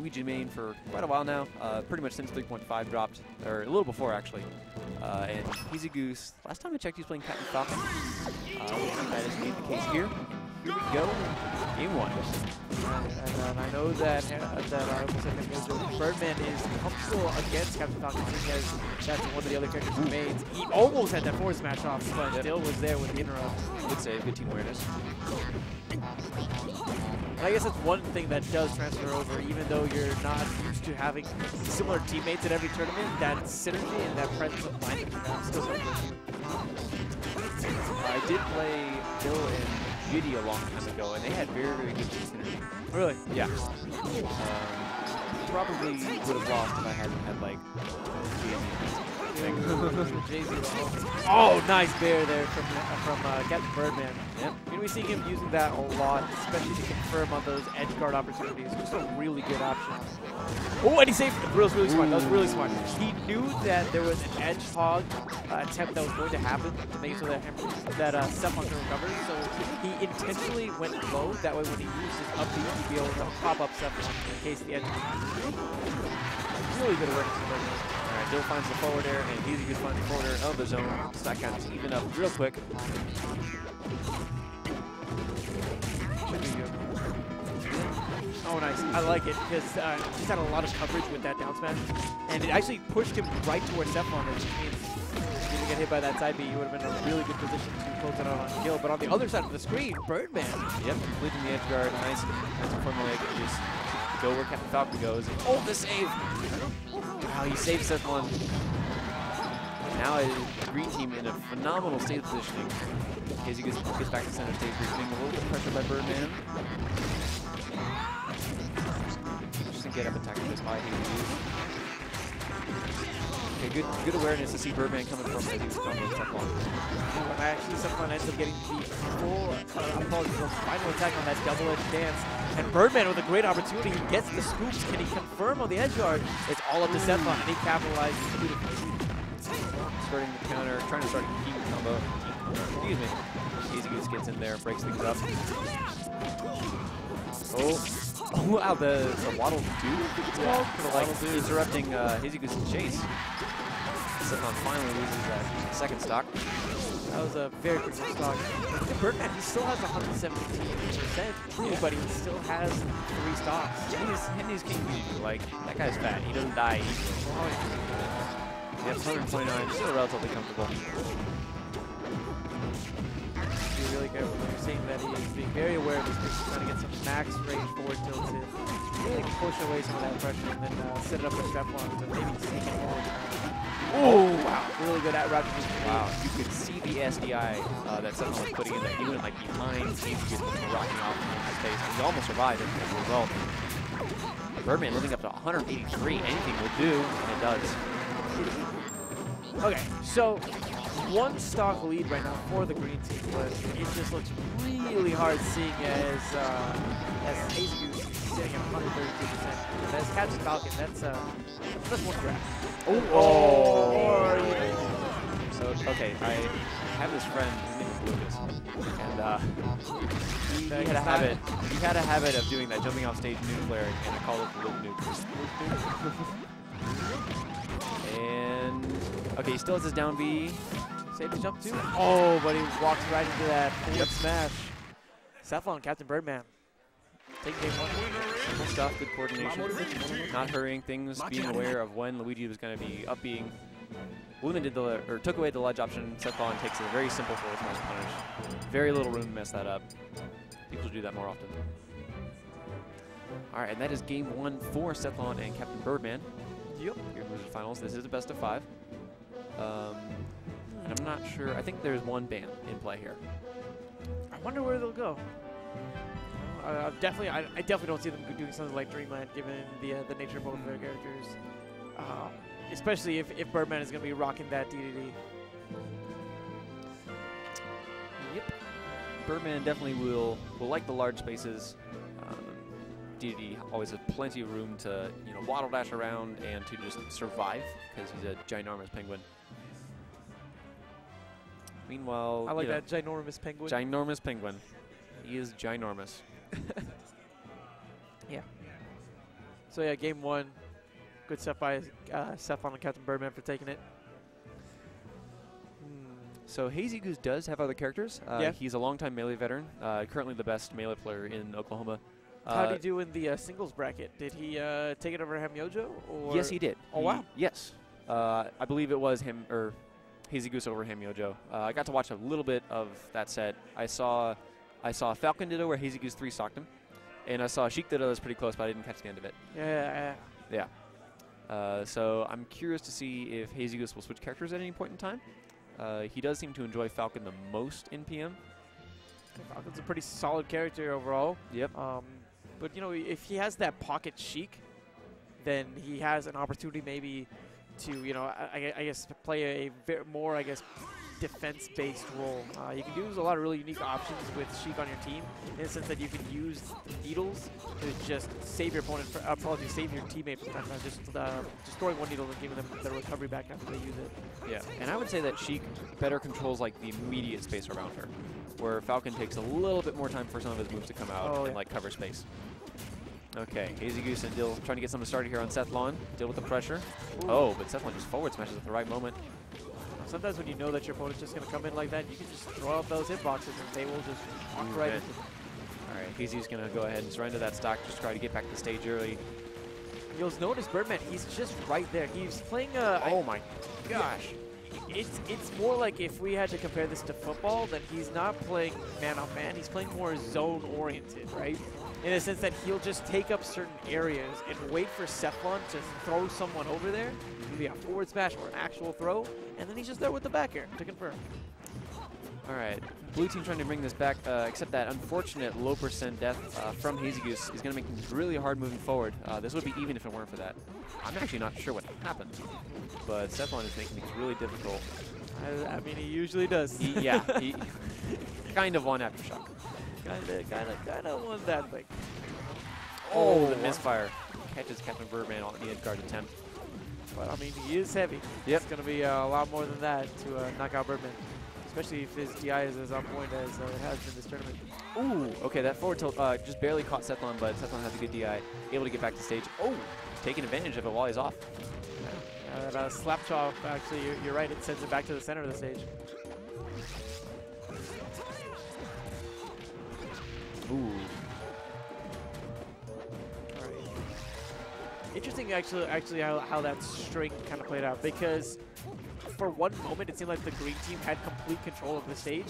LVG main for quite a while now, pretty much since 3.5 dropped, or a little before actually. And HazyGoose, last time I checked, he was playing Captain Falcon. That is indeed the case here. Here we go, game 1. And I know that Birdman is comfortable against Captain Falcon, seeing as that's one of the other characters who remains. He almost had that forward smash off, but still was there with the interrupt. Good save, good team awareness. And I guess that's one thing that does transfer over, even though you're not used to having similar teammates at every tournament, that synergy and that presence of mind still so good. I did play Bill and Judy a long time ago, and they had very, very good synergy. Really? Yeah. Probably would have lost if I hadn't had, like, Oh, nice bair there from Captain Birdman. Yep. You're going to be seeing him using that a lot, especially to confirm on those edge guard opportunities. Just a really good option. Oh, and he saved it. That was really smart. That was really smart. He knew that there was an edge hog attempt that was going to happen to make it so that Sethlon can recover. So he intentionally went low. That way, when he used his up B, he'd be able to pop up Sethlon in case the edge. Really good awareness of Birdman. Alright, Dill finds the forward air, and HazyGoose finds the forward air of the zone. Stack counts even up real quick. Oh, nice. I like it because he's had a lot of coverage with that down smash, and it actually pushed him right towards Sethlon, which means if he didn't get hit by that side B, he would have been in a really good position to close it out on kill. But on the other side of the screen, Birdman. Yep, completing the edge guard. Nice formulaic. Just go where Captain Falcon goes. And oh, the save! Wow, he saved Sethlon. Now a green team in a phenomenal state of positioning. HazyGoose gets back to center stage, being a little bit pressured by Birdman. Just to get up attack this by HazyGoose. Okay, good awareness to see Birdman coming from as he was coming with Sethlon. Actually, Sethlon ends up getting the full final attack on that double-edged dance. And Birdman with a great opportunity, he gets the scoops. Can he confirm on the edge guard? It's all up to Sethlon, and he capitalizes beautifully. Starting the counter, trying to start a heat combo. Excuse me. HazyGoose gets in there, breaks things up. Oh, wow, the waddle dude, I think it's called, for like interrupting HazyGoose's chase. Sethlon finally loses that second stock. That was a very good stock. Birdman, he still has 117%, but he still has 3 stocks. And he's King Judy. Like, that guy's fat. He doesn't die easily. Yep, 129, still relatively comfortable. Be really careful when you're seeing that he is being very aware of his position, trying to get some max range forward tilt to really push away some of that pressure and then set it up with Sethlon to maybe sneak it forward. Oh, wow. Really good at rapid. Wow, you could see the SDI that Sethlon was putting in there. He went like behind HazyGoose, rocking off in his face. He almost survived as a result. Birdman living up to 183. Anything would do, and it does. Okay, so 1 stock lead right now for the green team, but it just looks really hard seeing as HazyGoose is sitting at 132%. As Captain Falcon, that's 1 grab. Oh! So, okay, I have this friend, his name is Lucas, and he had a habit of doing that, jumping off stage nuclear, and I call it the Luke Nuke. And, okay, he still has his down B. Save the jump too. Oh, but he walks right into that forward smash. Sethlon, Captain Birdman. Take game 1. Simple stuff, good coordination. Not hurrying things, being aware of when Luigi was going to be up being. Birdman did took away the ledge option. Sethlon takes a very simple forward smash punish. Very little room to mess that up. People should do that more often. All right, and that is game 1 for Sethlon and Captain Birdman. Yep. Here moves to finals. This is a best of 5. And I'm not sure. I think there's 1 ban in play here. I wonder where they'll go. I definitely don't see them doing something like Dreamland, given the nature of both of their characters. Especially if Birdman is going to be rocking that DDD. Yep. Birdman definitely will like the large spaces. DDD always has plenty of room to waddle dash around and to just survive because he's a ginormous penguin. Meanwhile, I like that ginormous penguin. Ginormous penguin. He is ginormous. Yeah. So yeah, game 1, good stuff by Sethlon and Captain Birdman for taking it. So HazyGoose does have other characters. Yeah. He's a longtime Melee veteran, currently the best Melee player in Oklahoma. How did he do in the singles bracket? Did he take it over Hamyojo? Or? Yes, he did. Oh, wow. Yes. I believe it was him, or HazyGoose over Hamyojo. I got to watch a little bit of that set. I saw Falcon Ditto where HazyGoose 3-stocked him, and I saw Sheik Ditto that was pretty close, but I didn't catch the end of it. Yeah. Yeah. So I'm curious to see if HazyGoose will switch characters at any point in time. He does seem to enjoy Falcon the most in PM. Falcon's a pretty solid character overall. Yep. But, you know, if he has that pocket Sheik, then he has an opportunity maybe to, you know, I guess play a more, I guess, defense-based role. You can use a lot of really unique options with Sheik on your team in the sense that you can use needles to just save your opponent, save your teammate from just throwing one needle and giving them the recovery back after they use it. Yeah, and I would say that Sheik better controls like the immediate space around her, where Falcon takes a little bit more time for some of his moves to come out and like cover space. Okay, HazyGoose and Dill trying to get something started here on Sethlon. Dill with the pressure. Ooh. Oh, but Sethlon just forward smashes at the right moment. Sometimes when you know that your opponent's just going to come in like that, you can just throw out those hitboxes and they will just walk right into them. All right, HazyGoose going to go ahead and surrender that stock, just try to get back to the stage early. You'll notice Birdman, he's just right there. He's playing oh my gosh. It's more like if we had to compare this to football, then he's not playing man-on-man. He's playing more zone-oriented, right? In the sense that he'll just take up certain areas and wait for Sethlon to throw someone over there, maybe a forward smash or an actual throw, and then he's just there with the back air to confirm. All right, blue team trying to bring this back, except that unfortunate low % death from HazyGoose is going to make things really hard moving forward. This would be even if it weren't for that. I'm actually not sure what happened, but Sethlon is making things really difficult. I mean, he usually does. He kind of won Aftershock. Kind of won that thing. Oh, the misfire. Catches Captain Birdman on the edge guard attempt. But, I mean, he is heavy. Yep. It's going to be a lot more than that to knock out Birdman. Especially if his DI is as on point as it has in this tournament. Ooh, okay, that forward tilt just barely caught Sethlon, but Sethlon has a good DI, able to get back to stage. Oh, taking advantage of it while he's off. Yeah, that slap chop, actually, you're right, it sends it back to the center of the stage. Ooh. All right. Interesting, actually, how that string kind of played out, because for one moment, it seemed like the green team had complete control of the stage,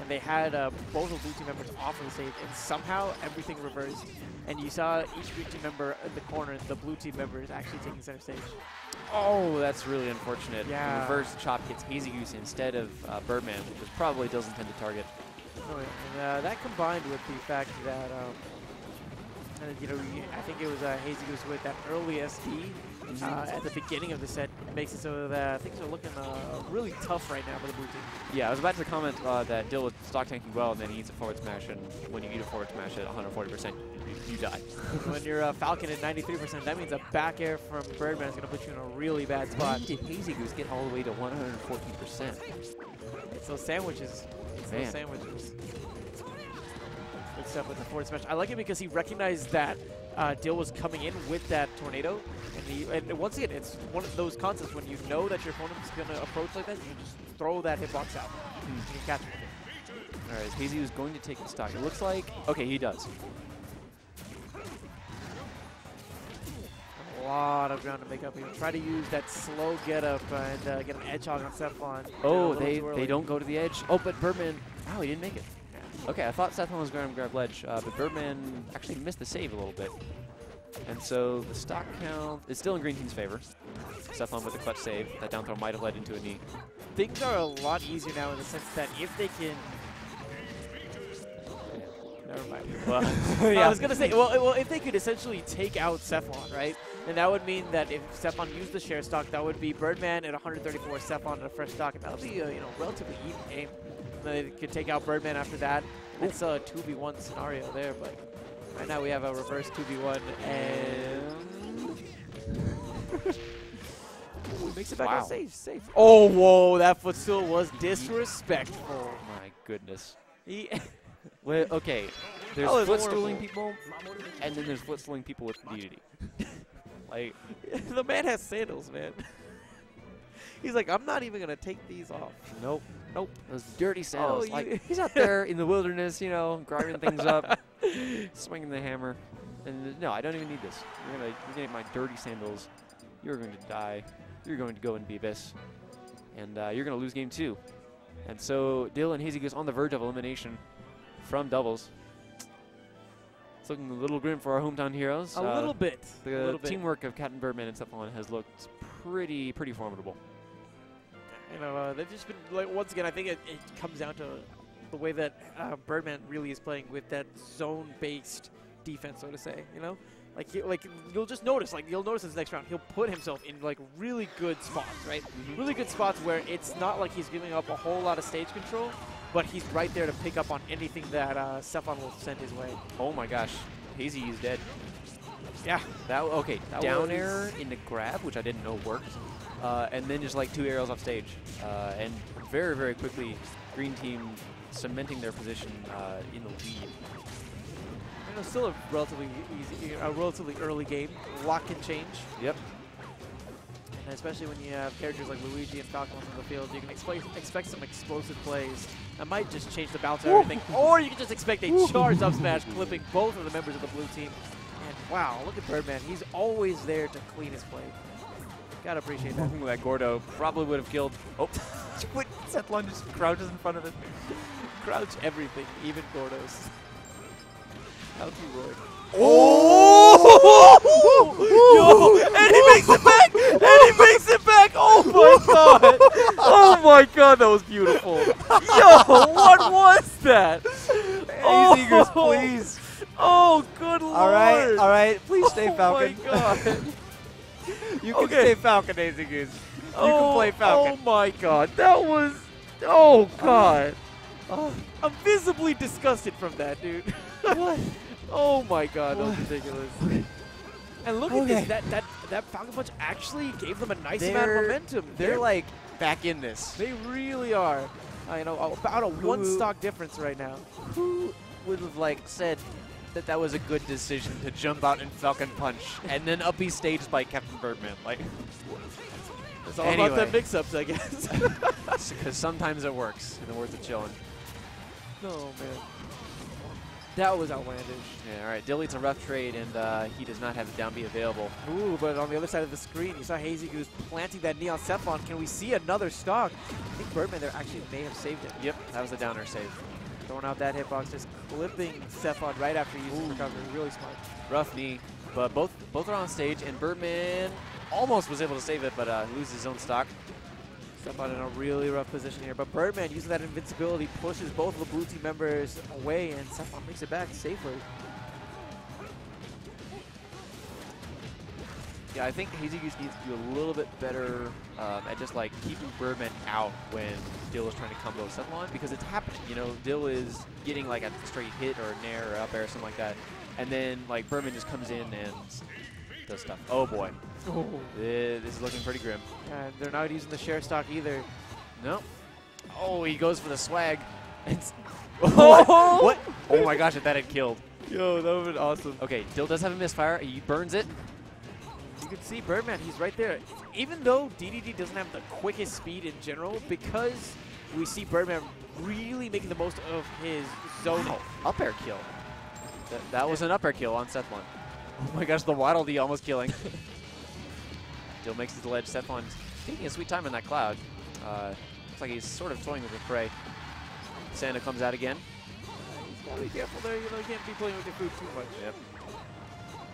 and they had both of the blue team members off of the stage, and somehow everything reversed. And you saw each green team member in the corner, the blue team member is actually taking center stage. Oh, that's really unfortunate. Yeah. The reverse chop hits HazyGoose instead of Birdman, which probably doesn't tend to target. Oh, yeah. And that combined with the fact that, you know, I think it was HazyGoose with that early SD at the beginning of the set makes it so that things are looking really tough right now for the blue team. Yeah, I was about to comment that Dill was stock tanking well, and then he eats a forward smash, and when you eat a forward smash at 140%, you die. When you're Falcon at 93%, that means a back air from Birdman is going to put you in a really bad spot. When did HazyGoose get all the way to 114%? It's those sandwiches. Those sandwiches. Good stuff with the forward smash. I like it because he recognized that Dill was coming in with that tornado. And once again, it's one of those concepts when you know that your opponent's going to approach like that, you just throw that hitbox out. You can catch him. All right, HazyGoose is going to take the stock. It looks like, okay, he does. A lot of ground to make up here. Try to use that slow get up and get an edge hog on Sethlon. Oh, they don't go to the edge. Oh, but Birdman, oh, he didn't make it. Yeah. Okay, I thought Sethlon was going to grab ledge, but Birdman actually missed the save a little bit. And so the stock count is still in green team's favor. Sethlon with a clutch save. That down throw might have led into a knee. Things are a lot easier now in the sense that if they can... Never mind. Well, yeah. I was going to say, well, if they could essentially take out Sethlon, right? Then that would mean that if Sethlon used the share stock, that would be Birdman at 134, Sethlon at a fresh stock, and that would be a relatively even game. And then they could take out Birdman after that. It's a 2v1 scenario there, but right now we have a reverse 2v1, and Ooh, makes it back on stage. Safe. Oh, whoa! That footstool was disrespectful. Oh my goodness. Well, okay, there's footstooling people, and then there's footstooling people with DDD. Like, The man has sandals, man. He's like, I'm not even gonna take these off. nope. Nope. Those dirty sandals. you- Like, he's out there in the wilderness, you know, grinding things up, swinging the hammer. And no, I don't even need this. You're gonna get my dirty sandals. You're going to die. You're going to go in the abyss. And you're going to lose game 2. And so Dill and HazyGoose on the verge of elimination from doubles. It's looking a little grim for our hometown heroes. A little bit. The teamwork of Captain Birdman and Sethlon has looked pretty formidable. You know, they've just been, like, once again, I think it comes down to the way that Birdman really is playing with that zone-based defense, so to say, you know? Like you'll just notice, like you'll notice this next round, he'll put himself in like really good spots, right? Really good spots where it's not like he's giving up a whole lot of stage control, but he's right there to pick up on anything that Sethlon will send his way. Oh my gosh, Hazy is dead. Yeah. That down air in the grab, which I didn't know worked, and then just like 2 arrows off stage, and very quickly, green team cementing their position in the lead. You know, still a relatively early game. A lot can change. Yep. And especially when you have characters like Luigi and Falcon on the field, you can expect some explosive plays that might just change the balance of everything. Or you can just expect a charged up smash, clipping both of the members of the blue team. And wow, look at Birdman. He's always there to clean his plate. Gotta appreciate that. That Gordo probably would have killed. Oh, Sethlon just crouches in front of it. Crouch everything, even Gordos. How'd you roll? Oh! Yo! And he makes it back! And he makes it back! Oh my god! Oh my god, that was beautiful. Yo, what was that? HazyGoose, please. Oh, good lord. All right. Please stay Falcon. Oh my god. You can stay Falcon, HazyGoose. You can play Falcon. Oh my god, that was... Oh god. I'm visibly disgusted from that, dude. What? Oh my god, that was ridiculous. And look at this, that Falcon Punch actually gave them a nice amount of momentum. They're like back in this. They really are. You know, about a 1 stock difference right now. Who would have like said that was a good decision to jump out and Falcon Punch and then up be staged by Captain Birdman? Like, it's all about the mix-ups, I guess. Because sometimes it works, in the words of Chillin'. Oh man. That was outlandish. Yeah, all right. Dill eats a rough trade, and he does not have the down B available. Ooh, but on the other side of the screen, you saw HazyGoose planting that knee on Sethlon. Can we see another stock? I think Birdman there actually may have saved it. Yep, that was the downer save. Throwing out that hitbox, just clipping Sethlon right after using recovery. Really smart. Rough knee, but both are on stage, and Birdman almost was able to save it, but loses his own stock. Sethlon in a really rough position here, but Birdman using that invincibility pushes both of the blue team members away, and Sethlon makes it back safely. Yeah, I think HazyGoose needs to do a little bit better at just like keeping Birdman out when Dill is trying to combo Sethlon, because it's happening. You know, Dill is getting like a straight hit or a nair or up air or something like that, and then like Birdman just comes in and does stuff. Oh boy. Oh. This is looking pretty grim. And they're not using the share stock either. No. Oh, he goes for the swag. Oh! What? Oh my gosh, if that had killed. Yo, that would have been awesome. Okay, Dill does have a misfire. He burns it. You can see Birdman, he's right there. Even though DDD doesn't have the quickest speed in general, because we see Birdman really making the most of his zoning. Wow. Up air kill. That was an up air kill on Sethlon. Oh my gosh, the Waddle Dee almost killing. Dill makes it to the ledge. Sethlon's taking a sweet time in that cloud. Looks like he's sort of toying with the prey. Santa comes out again. He's got to be careful there. You know, you can't be playing with your food too much. Yep.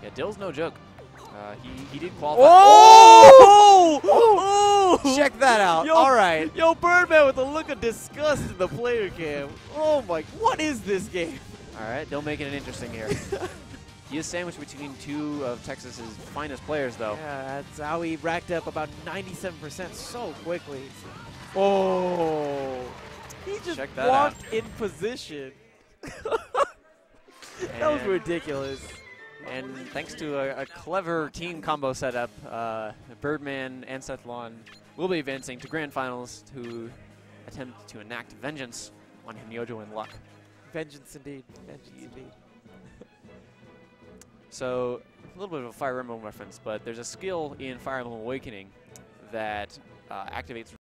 Yeah, Dill's no joke. He did qualify. Oh! Oh! Check that out. Yo, all right. Yo, Birdman with a look of disgust in the player cam. Oh my, what is this game? All right, Dill making it interesting here. He is sandwiched between 2 of Texas's finest players, though. Yeah, that's how he racked up about 97% so quickly. Oh, he just walked in position. That was ridiculous. And thanks to a clever team combo setup, Birdman and Sethlon will be advancing to grand finals to attempt to enact vengeance on Himyojo and Luck. Vengeance indeed. Vengeance indeed. So a little bit of a Fire Emblem reference, but there's a skill in Fire Emblem Awakening that activates